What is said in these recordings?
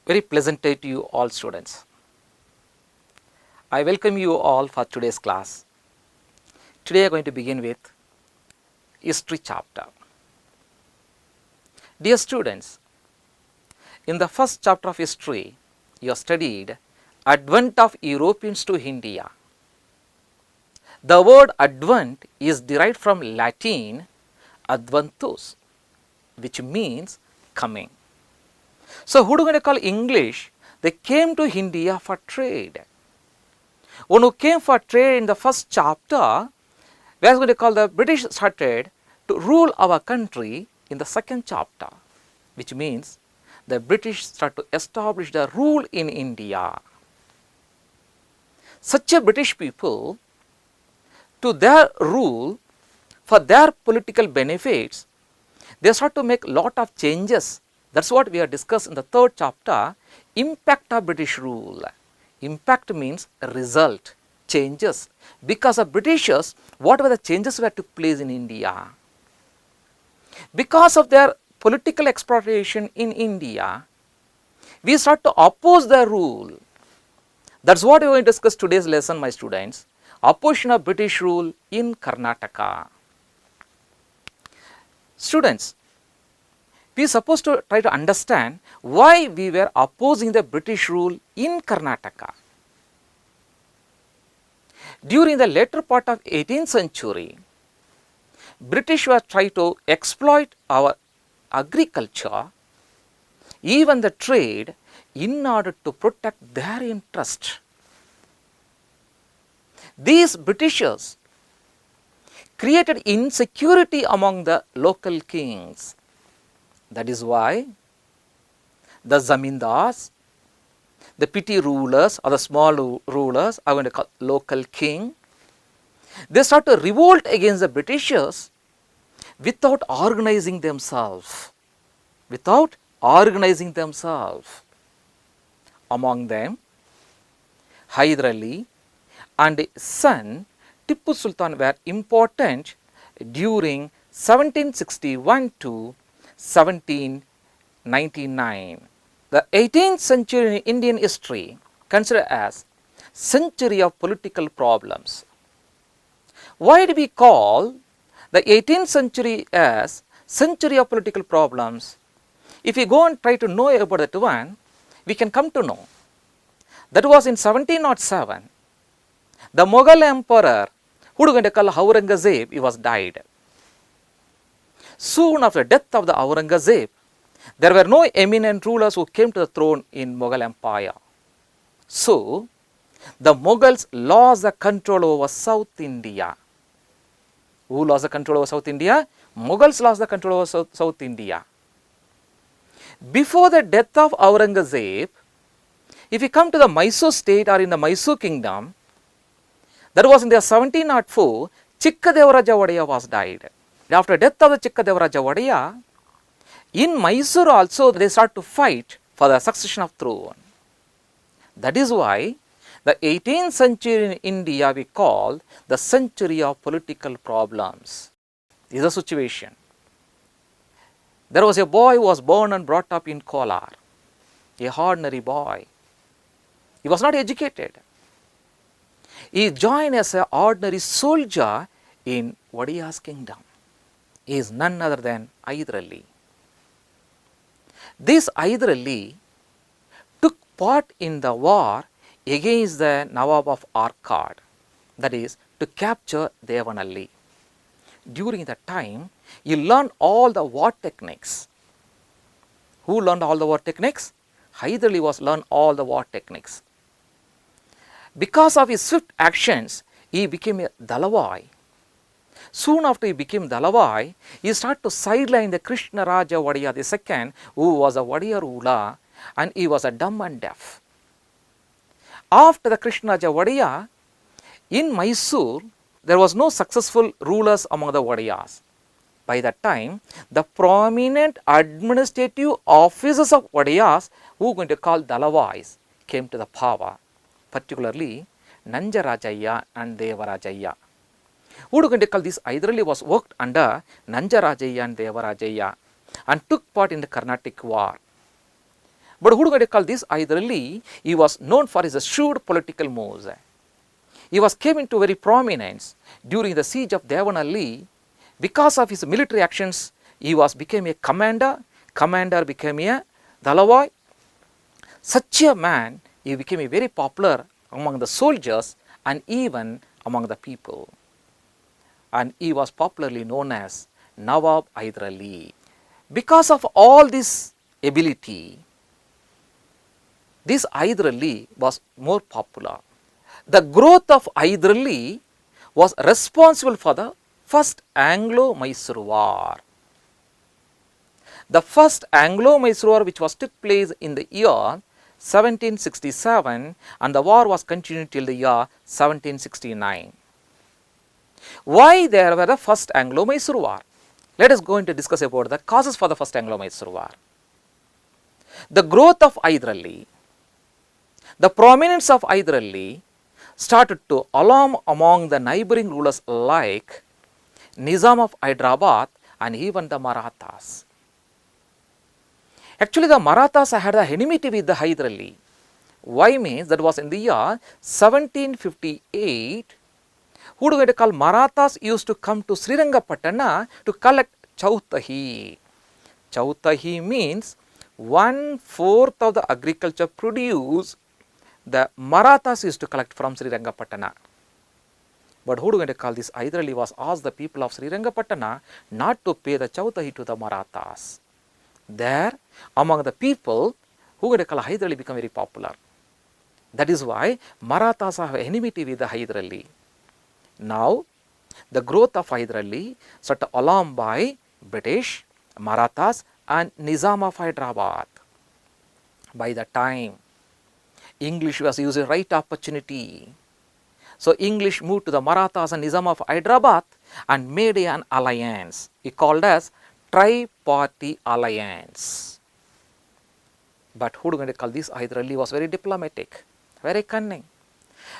Very pleasant day to you all students. I welcome you all for today's class. Today I am going to begin with history chapter. Dear students, in the first chapter of history, you have studied advent of Europeans to India. The word advent is derived from Latin adventus, which means coming. So who do we call English? They came to India for trade. One who came for trade in the first chapter, we are going to call the British started to rule our country in the second chapter, which means the British start to establish the rule in India. Such a British people, to their rule, for their political benefits, they start to make lot of changes. That's what we have discussed in the third chapter, impact of British rule. Impact means result, changes. Because of Britishers, what were the changes that took place in India? Because of their political exploitation in India, we start to oppose their rule. That's what we are going to discuss today's lesson, my students. Opposition of British rule in Karnataka. Students, we are supposed to try to understand why we were opposing the British rule in Karnataka. During the later part of 18th century, British were trying to exploit our agriculture, even the trade, in order to protect their interest. These Britishers created insecurity among the local kings. That is why the zamindars, the petty rulers or the small rulers are going to call local king. They start to revolt against the Britishers without organizing themselves. Among them, Hyder Ali and his son Tippu Sultan were important during 1761 to 1799. The 18th century in Indian history considered as century of political problems. Why do we call the 18th century as century of political problems? If we go and try to know about that one, we can come to know. That was in 1707, the Mughal emperor, who we are going to call Aurangzeb, he was died. Soon after the death of the Aurangzeb, there were no eminent rulers who came to the throne in Mughal Empire. So, the Mughals lost the control over South India. Who lost the control over South India? Mughals lost the control over South India. Before the death of Aurangzeb, if you come to the Mysore state or in the Mysore kingdom, that was in the 1704, Chikkadevaraja Odaya was died. After death of the Chikkadevaraja Odaya, in Mysore also they start to fight for the succession of throne. That is why the 18th century in India we call the century of political problems. This is the situation. There was a boy who was born and brought up in Kolar, a ordinary boy. He was not educated. He joined as an ordinary soldier in Odiya's kingdom. He is none other than Hyder Ali. This Hyder Ali took part in the war against the Nawab of Arcot, that is, to capture Devanalli. During that time, he learned all the war techniques. Who learned all the war techniques? Hyder Ali was learned all the war techniques. Because of his swift actions, he became a Dalawai. Soon after he became Dalawai, he started to sideline the Krishna Raja Odaya II, who was a Odaya ruler, and he was a dumb and deaf. After the Krishna Raja Odaya, in Mysore, there was no successful rulers among the Odayas. By that time, the prominent administrative officers of Odayas, who we are going to call Dalawais, came to the power, particularly Nanjarajaya and Devarajaya. Who are we going to call this? Hyder Ali was worked under Nanjarajaya and Devarajaya and took part in the Carnatic War. But who do going to call this Hyder Ali? He was known for his shrewd political moves. He was came into very prominence during the siege of Devanalli. Because of his military actions, he became a commander. Commander became a Dalawai. Such a man, he became a very popular among the soldiers and even among the people. And he was popularly known as Nawab Hyder Ali. Because of all this ability, this Hyder Ali was more popular. The growth of Hyder Ali was responsible for the first Anglo-Mysore War. The first Anglo-Mysore War, which took place in the year 1767, and the war was continued till the year 1769. Why there were the first Anglo-Mysore War? Let us go into discuss about the causes for the first Anglo-Mysore War. The growth of Hyder Ali, the prominence of Hyder Ali started to alarm among the neighboring rulers like Nizam of Hyderabad and even the Marathas. Actually, the Marathas had an enmity with the Hyder Ali. Why means that was in the year 1758. Who do we call Marathas used to come to Srirangapatana to collect Chautahi. Chautahi means 1/4 of the agriculture produce the Marathas used to collect from Srirangapatana. But who do we call this? Hyder Ali was asked the people of Srirangapatana not to pay the Chautahi to the Marathas. There, among the people, who would call Hyder Ali become very popular. That is why Marathas have enmity with the Hyder Ali. Now, the growth of Hyder Ali started alarmed by British, Marathas and Nizam of Hyderabad. By the time, English was using right opportunity. So, English moved to the Marathas and Nizam of Hyderabad and made an alliance. It called as tri-party alliance. But who do we call this? Hyder Ali was very diplomatic, very cunning.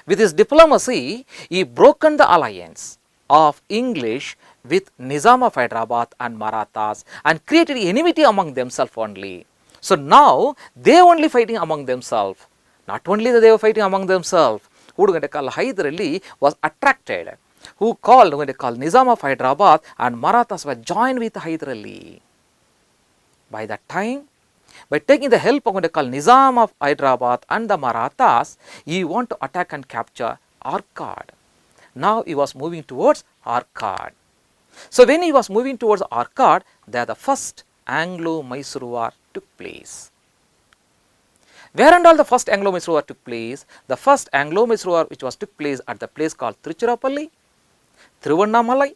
With his diplomacy, he broken the alliance of English with Nizam of Hyderabad and Marathas and created enmity among themselves only. So now they only fighting among themselves. Not only that they were fighting among themselves. Who do we call Hyder Ali was attracted. Who called when they called Nizam of Hyderabad and Marathas were joined with Hyder Ali. By that time, by taking the help of what they call Nizam of Hyderabad and the Marathas, he want to attack and capture Arcot. Now he was moving towards Arcot. So when he was moving towards Arcot, there the first Anglo-Mysore War took place. Where and all the first Anglo-Mysore War took place? The first Anglo-Mysore War which took place at the place called Tiruchirappalli, Thiruvannamalai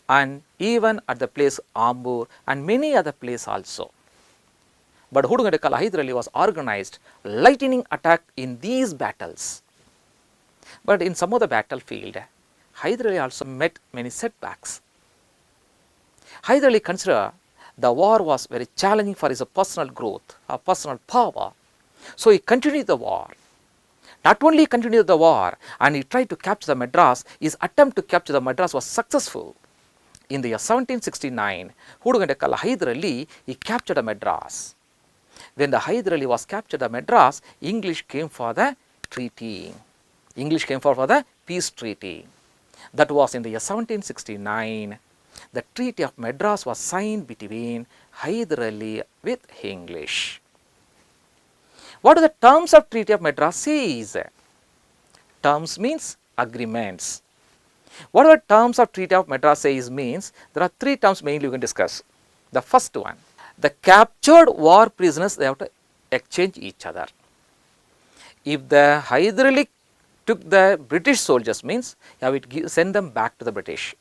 and even at the place Ambur and many other places also. But who do we call Hyder Ali was organized lightning attack in these battles. But in some of the battlefield, Hyder Ali also met many setbacks. Hyder Ali considered the war was very challenging for his personal growth, personal power. So he continued the war. Not only continued the war and he tried to capture the Madras, his attempt to capture the Madras was successful. In the year 1769, who do we call Hyder Ali, he captured the Madras. When the Hyder Ali was captured the Madras, English came for the treaty. English came for the peace treaty. That was in the year 1769. The Treaty of Madras was signed between Hyder Ali with English. What are the terms of Treaty of Madras says? Terms means agreements. What are the terms of Treaty of Madras says means there are three terms mainly we can discuss. The first one, the captured war prisoners they have to exchange each other. If the Hyder Ali took the British soldiers means you have to send them back to the British.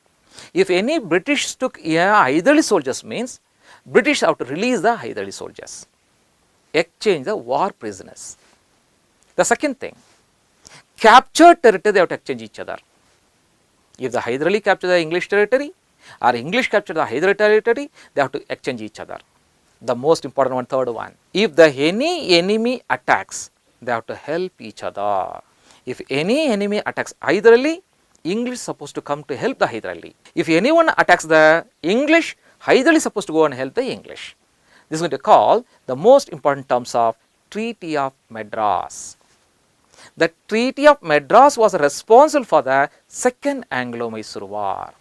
If any British took Hyder Ali soldiers means British have to release the Hyder Ali soldiers. Exchange the war prisoners. The second thing, captured territory they have to exchange each other. If the Hyder Ali captured the English territory or English captured the Hyder Ali territory, they have to exchange each other. The most important one, third one, if the any enemy attacks, they have to help each other. If any enemy attacks Hyder Ali, English is supposed to come to help the Hyder Ali. If anyone attacks the English, Hyder Ali is supposed to go and help the English. This is going to call the most important terms of Treaty of Madras. The Treaty of Madras was responsible for the Second Anglo-Mysore War.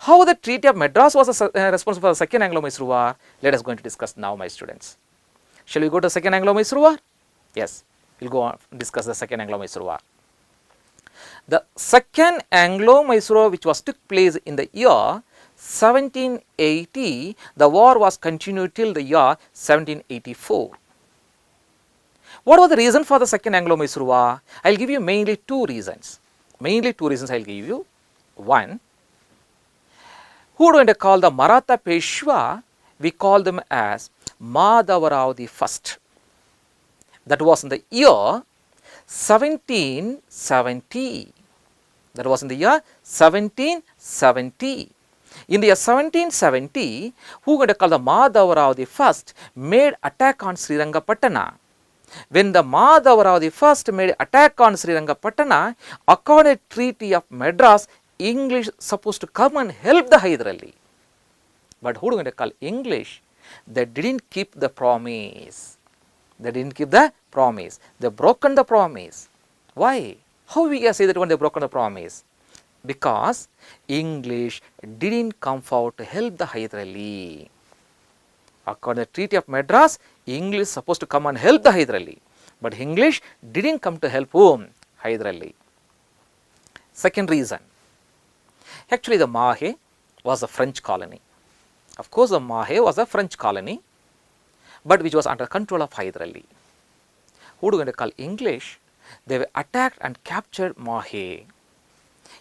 How the Treaty of Madras was responsible for the Second Anglo-Mysore War? Let us go to discuss now, my students. Shall we go to Second Anglo-Mysore War? Yes, we will go on discuss the Second Anglo-Mysore War. The Second Anglo-Mysore War, which was took place in the year 1780, the war was continued till the year 1784. What was the reason for the Second Anglo-Mysore War? I will give you mainly two reasons. Mainly two reasons I will give you. One, who are going to call the Maratha Peshwa? We call them as Madhavarao the First. That was in the year 1770. That was in the year 1770. In the year 1770, who are going to call the Madhavarao the First made attack on Srirangapatna. When the Madhavarao the First made attack on Srirangapatna, according to Treaty of Madras, English supposed to come and help the Hyder Ali. But who are going to call English? They didn't keep the promise. They didn't keep the promise. They broken the promise. Why? How we can say that when they broken the promise? Because English didn't come forward to help the Hyder Ali. According to the Treaty of Madras, English is supposed to come and help the Hyder Ali. But English didn't come to help whom? Hyder Ali. Second reason. Actually, the Mahe was a French colony. Of course, the Mahe was a French colony, but which was under control of Hyder Ali. Who are going to call English? They were attacked and captured Mahe.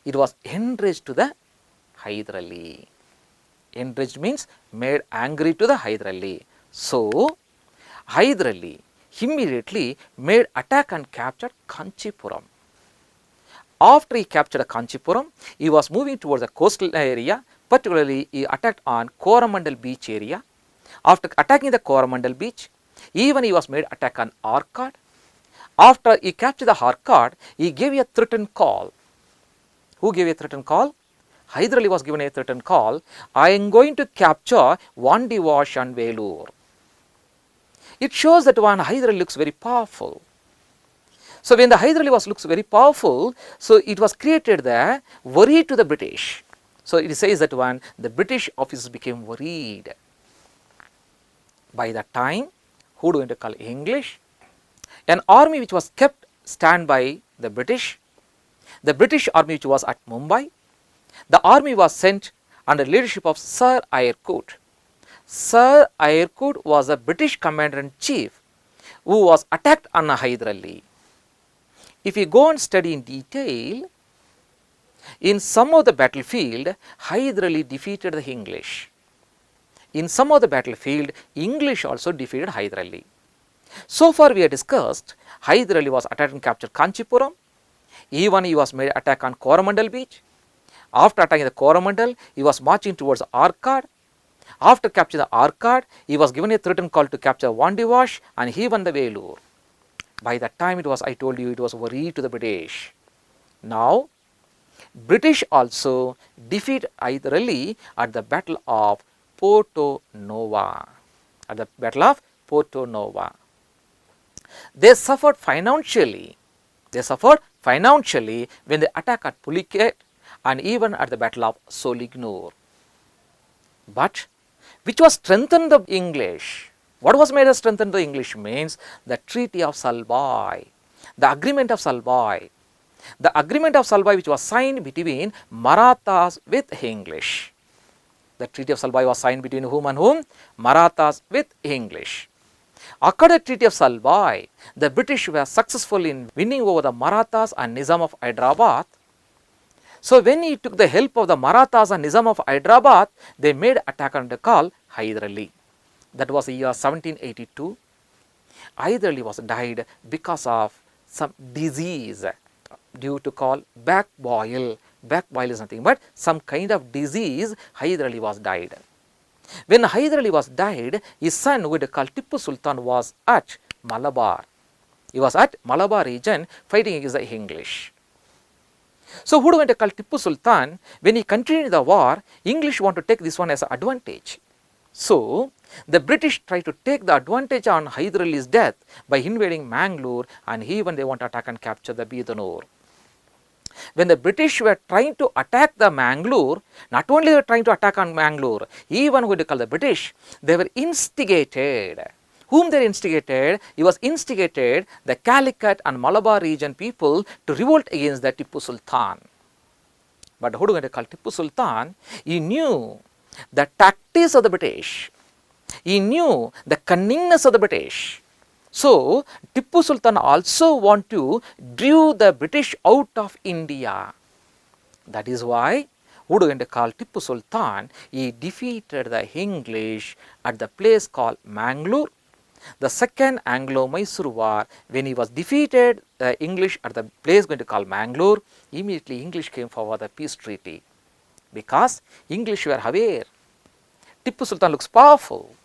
It was enraged to the Hyder Ali. Enraged means made angry to the Hyder Ali. So, Hyder Ali immediately made attack and captured Kanchipuram. After he captured Kanchipuram, he was moving towards the coastal area, particularly he attacked on Coromandel beach area. After attacking the Coromandel beach, even he was made attack on Arcot. After he captured the Arcot, he gave a threatened call. Who gave a threatened call? Hyder Ali was given a threatened call. I am going to capture Vandivash and Velur. It shows that one Hyder Ali looks very powerful. So when the Hyder Ali looks very powerful, so it was created the worry to the British. So it says that one the British officers became worried. By that time, who do you want to call English? An army which was kept stand by the British army which was at Mumbai. The army was sent under leadership of Sir Eyrecourt. Sir Eyrecourt was a British commander-in-chief who was attacked on Hyder Ali. If you go and study in detail, in some of the battlefield, Hyder Ali defeated the English. In some of the battlefield, English also defeated Hyder Ali. So far we have discussed, Hyder Ali was attacked and captured Kanchipuram. Even he was made attack on Coromandel beach. After attacking the Coromandel, he was marching towards Arcot. After capturing the Arcot, he was given a threatened call to capture Vandivash and he won the Velur. By that time it was, I told you, it was worry to the British. Now, British also defeat Hyder Ali at the Battle of Porto Nova. At the Battle of Porto Nova. They suffered financially. When they attacked at Pulicat and even at the Battle of Solignur. But which was strengthened the English? What was made to strengthen the English means the Treaty of Salbai, the Agreement of Salbai. The Agreement of Salbai which was signed between Marathas with English. The Treaty of Salbai was signed between whom and whom? Marathas with English. According to the Treaty of Salbai, the British were successful in winning over the Marathas and Nizam of Hyderabad. So when he took the help of the Marathas and Nizam of Hyderabad, they made attack under call Hyder Ali. That was the year 1782. Hyder Ali was died because of some disease due to call back boil. Back boil is nothing but some kind of disease. Hyder Ali was died. When Hyder Ali was died, his son who was called Tipu Sultan was at Malabar. He was at Malabar region fighting against the English. So who do we call Tipu Sultan? When he continued the war, English want to take this one as an advantage. So The British tried to take the advantage on Hyder Ali's death by invading Mangalore, and even they want to attack and capture the Bidanur. When the British were trying to attack the Mangalore, not only they were trying to attack on Mangalore, even when they call the British, they were instigated. Whom they instigated? It was instigated the Calicut and Malabar region people to revolt against the Tipu Sultan. But who do they call Tipu Sultan? He knew the tactics of the British. He knew the cunningness of the British. So, Tipu Sultan also want to drive the British out of India. That is why, who do they call Tipu Sultan? He defeated the English at the place called Mangalore. The second Anglo-Mysore war, when he was defeated the English at the place going to call Mangalore, immediately English came forward the peace treaty. Because English were aware, Tipu Sultan looks powerful.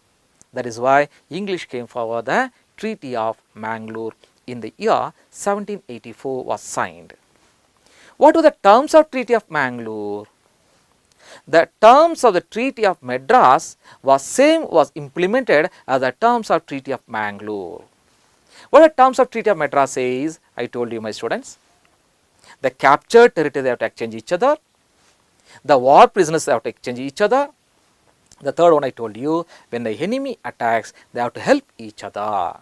That is why English came forward the Treaty of Mangalore in the year 1784 was signed. What were the terms of Treaty of Mangalore? The terms of the Treaty of Madras was implemented as the terms of Treaty of Mangalore. What the terms of Treaty of Madras says? I told you, my students. The captured territory they have to exchange each other. The war prisoners they have to exchange each other. The third one I told you, when the enemy attacks, they have to help each other.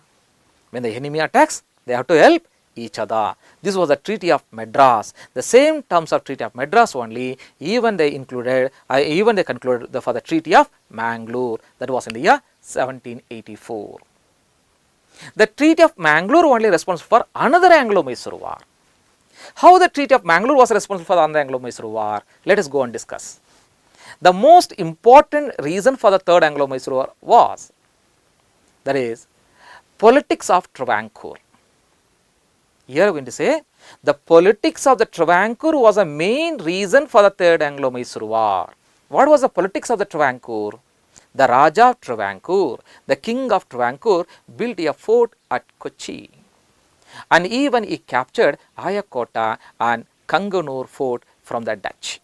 When the enemy attacks, they have to help each other. This was the Treaty of Madras. The same terms of Treaty of Madras only, even they concluded for the Treaty of Mangalore. That was in the year 1784. The Treaty of Mangalore only responsible for another Anglo-Mysore war. How the Treaty of Mangalore was responsible for the another Anglo-Mysore war? Let us go and discuss. The most important reason for the third Anglo-Mysore war was, that is, politics of Travancore. Here we are going to say, the politics of the Travancore was a main reason for the third Anglo-Mysore war. What was the politics of the Travancore? The Raja of Travancore, the king of Travancore, built a fort at Kochi. And even he captured Ayakota and Kanganur fort from the Dutch.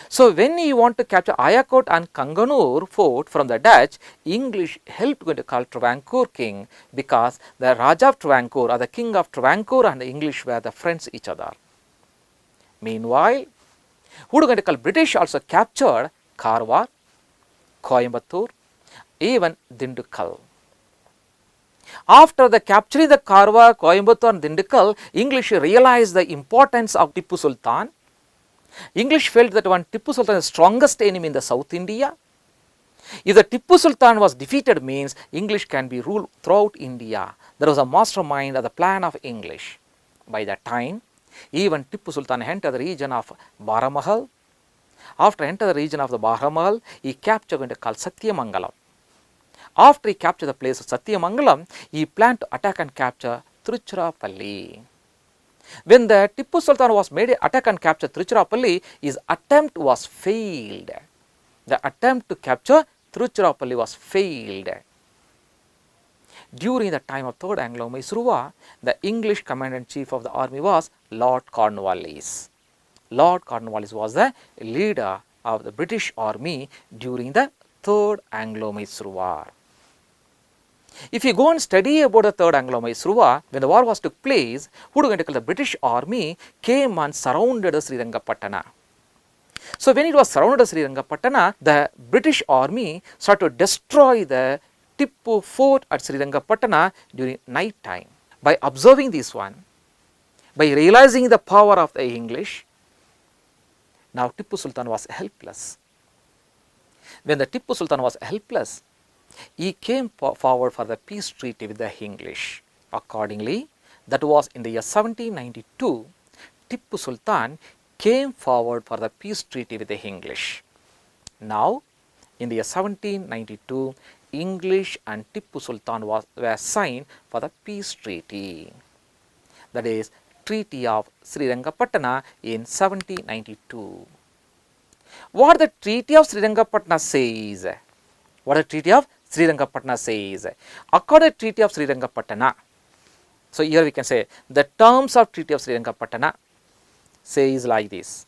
So, when you want to capture Ayakot and Kanganur fort from the Dutch, English helped going to call Travancore king, because the Raja of Travancore or the king of Travancore and the English were the friends each other. Meanwhile, who are going to call British also captured Karwar, Coimbatore, even Dindigul. After the capturing the Karwar, Coimbatore and Dindigul, English realized the importance of Tipu Sultan. English felt that one Tipu Sultan is the strongest enemy in the South India. If the Tipu Sultan was defeated, means English can be ruled throughout India. There was a mastermind of the plan of English. By that time, even Tipu Sultan entered the region of Baramahal. After entering the region of the Baramahal, he captured what called Satyamangalam. After he captured the place of Satyamangalam, he planned to attack and capture Tiruchirappalli. When the Tipu Sultan was made an attack and capture Tiruchirappalli, his attempt was failed. The attempt to capture Tiruchirappalli was failed. During the time of Third Anglo-Mysore War, the English commander-in-chief of the army was Lord Cornwallis. Lord Cornwallis was the leader of the British army during the Third Anglo-Mysore War. If you go and study about the Third Anglo-Mysore War, when the war was took place, who do you call the British army came and surrounded Srirangapatana. So, when it was surrounded Srirangapatana, the British army started to destroy the Tipu fort at Srirangapatana during night time. By observing this one, by realizing the power of the English, now Tipu Sultan was helpless. When the Tipu Sultan was helpless, he came forward for the peace treaty with the English. Accordingly, that was in the year 1792, Tipu Sultan came forward for the peace treaty with the English. Now, in the year 1792, English and Tipu Sultan were signed for the peace treaty. That is, Treaty of Srirangapatana in 1792. What the Treaty of Srirangapatana says? What the Treaty of Srirangapatana says? According to Treaty of Srirangapatana, so here we can say the terms of Treaty of Srirangapatana says like this.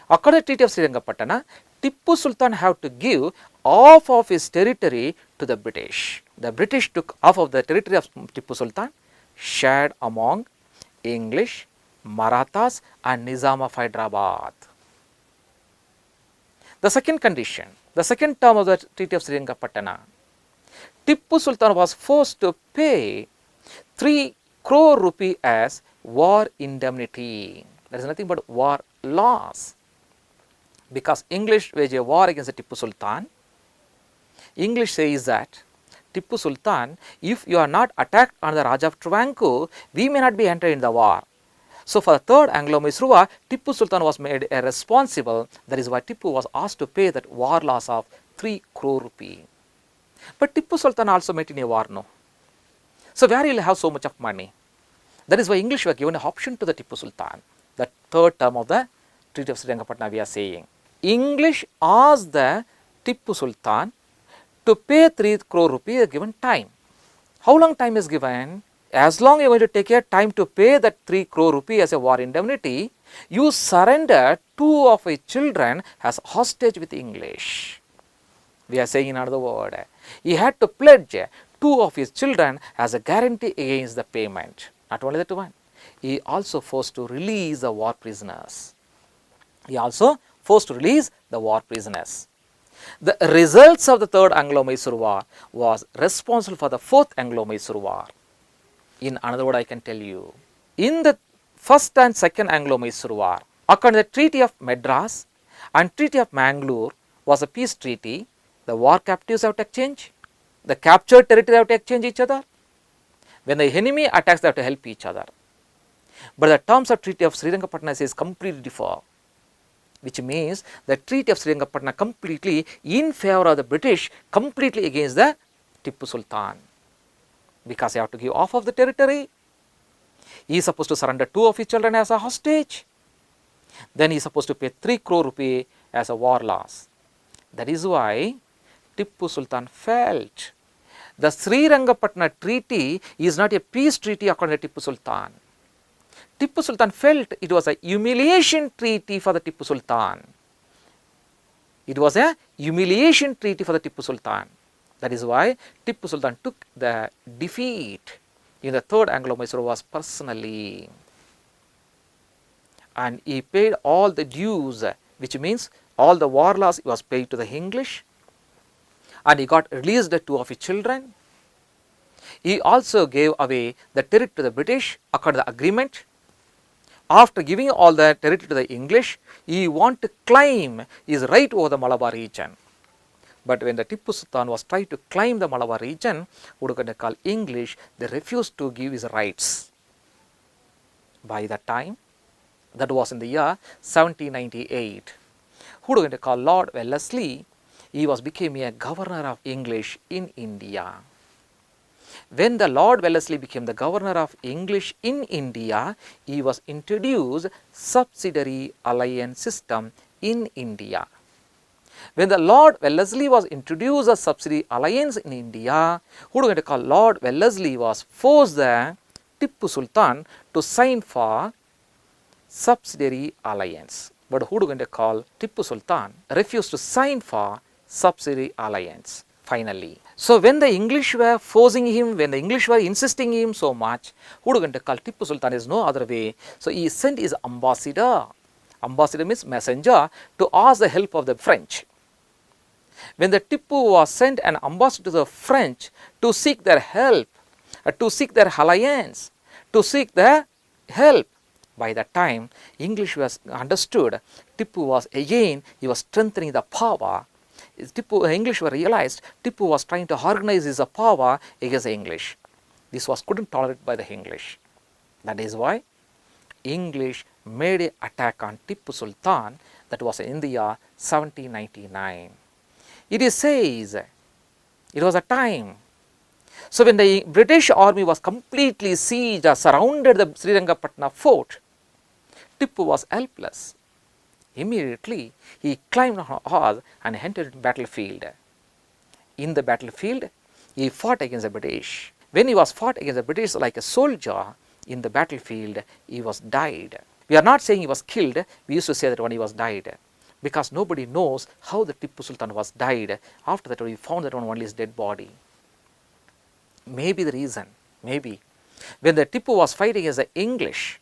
According to Treaty of Srirangapatana, Tipu Sultan have to give half of his territory to the British. The British took half of the territory of Tipu Sultan, shared among English, Marathas and Nizam of Hyderabad. The second condition, the second term of the Treaty of Srirangapatna, Tipu Sultan was forced to pay 3 crore rupee as war indemnity. There is nothing but war loss. Because English waged a war against the Tipu Sultan, English says that Tipu Sultan, if you are not attacked on the Raja of Travancore, we may not be entering the war. So for the third Anglo-Mysore war, Tipu Sultan was made responsible. That is why Tipu was asked to pay that war loss of 3 crore rupee. But Tipu Sultan also met in a war, no. So where he will have so much of money? That is why English were given an option to the Tipu Sultan. The third term of the Treaty of Srirangapatna we are saying. English asked the Tipu Sultan to pay 3 crore rupees at a given time. How long time is given? As long as you are going to take your time to pay that 3 crore rupees as a war indemnity, you surrender 2 of your children as hostage with English. We are saying in another word, he had to pledge 2 of his children as a guarantee against the payment. Not only that one, he also forced to release the war prisoners. He also forced to release the war prisoners. The results of the third Anglo-Mysore war was responsible for the fourth Anglo-Mysore war. In another word, I can tell you, in the first and second Anglo-Mysore war, according to the Treaty of Madras and Treaty of Mangalore was a peace treaty. The war captives have to exchange, the captured territory have to exchange each other. When the enemy attacks, they have to help each other. But the terms of Treaty of Srirangapatna says completely differ, which means the Treaty of Srirangapatna completely in favor of the British, completely against the Tipu Sultan. Because he have to give half of the territory. He is supposed to surrender 2 of his children as a hostage. Then he is supposed to pay 3 crore rupee as a war loss. That is why Tipu Sultan felt the Srirangapatna treaty is not a peace treaty according to Tipu Sultan. Tipu Sultan felt it was a humiliation treaty for the Tipu Sultan. It was a humiliation treaty for the Tipu Sultan. That is why Tipu Sultan took the defeat in the third Anglo-Mysore wars personally. And he paid all the dues, which means all the war loss was paid to the English. And he got released the 2 of his children. He also gave away the territory to the British according to the agreement. After giving all the territory to the English, he wanted to claim his right over the Malabar region. But when the Tipu Sultan was trying to claim the Malabar region, who are going to call English, they refused to give his rights. By that time, that was in the year 1798, who are going to call Lord Wellesley, he was becoming a governor of English in India. When the Lord Wellesley became the governor of English in India, he was introduced subsidiary alliance system in India. When the Lord Wellesley was introduced a subsidiary alliance in India, who are going to call Lord Wellesley was forced the Tipu Sultan to sign for subsidiary alliance. But who are going to call Tipu Sultan refused to sign for subsidiary alliance finally. So when the English were forcing him, when the English were insisting him so much, who are going to call Tipu Sultan is no other way. So he sent his ambassador. Ambassador means messenger to ask the help of the French. When the Tipu was sent an ambassador to the French to seek their help, to seek their alliance, to seek their help, by that time English was understood. Tipu was again, he was strengthening the power. English were realized Tipu was trying to organize his power against the English. This was couldn't tolerate by the English. That is why English made an attack on Tipu Sultan. That was in the year 1799. It says it was a time. So when the British army was completely sieged, surrounded the Srirangapatna fort, Tipu was helpless. Immediately he climbed on a horse and entered the battlefield. In the battlefield, he fought against the British. When he was fought against the British like a soldier in the battlefield, he was died. We are not saying he was killed. We used to say that when he was died. because nobody knows how the Tipu Sultan was died. After that we found that only his dead body. Maybe the reason, maybe when the Tipu was fighting as the English,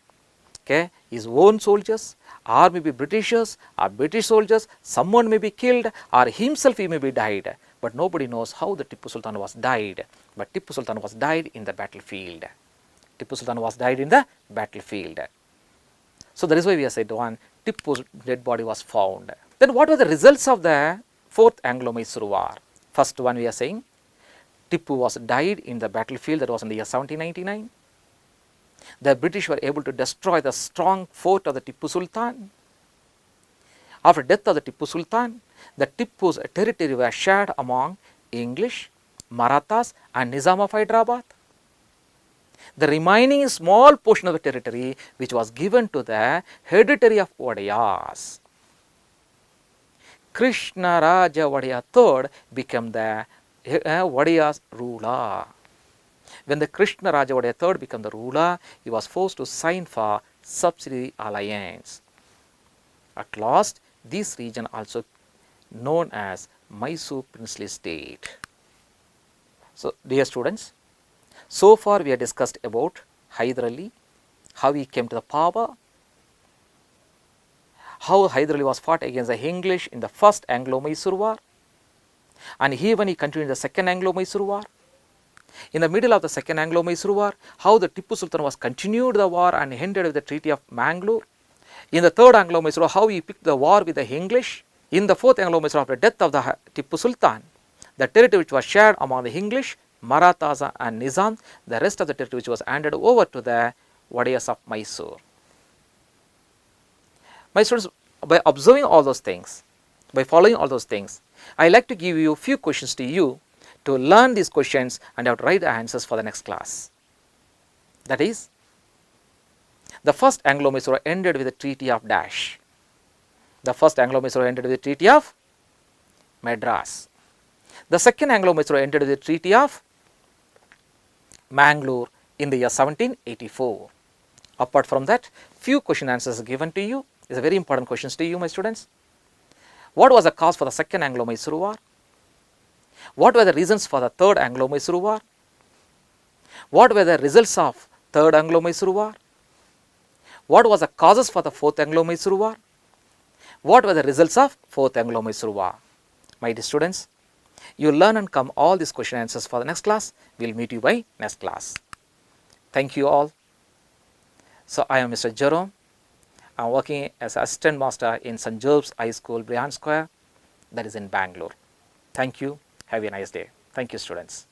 okay, his own soldiers, or maybe Britishers or British soldiers, someone may be killed or himself he may be died, but nobody knows how the Tipu Sultan was died. But Tipu Sultan was died in the battlefield. Tipu Sultan was died in the battlefield. So that is why we have said one, Tipu's dead body was found. Then what were the results of the fourth Anglo-Mysore war? First one we are saying, Tipu was died in the battlefield, that was in the year 1799. The British were able to destroy the strong fort of the Tipu Sultan. After death of the Tipu Sultan, the Tipu's territory was shared among English, Marathas and Nizam of Hyderabad. The remaining small portion of the territory which was given to the hereditary of Wadiyas. Krishna Raja Wadiya III became the Wadiya's ruler. When the Krishna Raja Wadiya III became the ruler, he was forced to sign for subsidiary alliance. At last, this region also known as Mysore princely state. So, dear students, so far we have discussed about Hyder Ali, how he came to the power, how Hyder Ali was fought against the English in the first Anglo-Mysore war, and even he continued the second Anglo-Mysore war. In the middle of the second Anglo-Mysore war, how the Tipu Sultan was continued the war and ended with the Treaty of Mangalore. In the third Anglo-Mysore war, how he picked the war with the English. In the fourth Anglo-Mysore war, after the death of the Tipu Sultan, the territory which was shared among the English, Marathas and Nizam, the rest of the territory which was handed over to the Wadiyas of Mysore. My students, by observing all those things, by following all those things, I like to give you a few questions to you to learn these questions and you have to write the answers for the next class. That is, the first Anglo-Mysore ended with the Treaty of Dash. The first Anglo-Mysore ended with the Treaty of Madras. The second Anglo-Mysore ended with the Treaty of Mangalore in the year 1784. Apart from that, few question answers are given to you. These are very important questions to you, my students. What was the cause for the second Anglo-Mysore war? What were the reasons for the third Anglo-Mysore war? What were the results of third Anglo-Mysore war? What was the causes for the fourth Anglo-Mysore war? What were the results of fourth Anglo-Mysore war? My dear students, you will learn and come all these question answers for the next class. We will meet you by next class. Thank you all. So, I am Mr. Jerome. I am working as assistant master in St. Joseph's High School, Brian Square, that is in Bangalore. Thank you. Have a nice day. Thank you, students.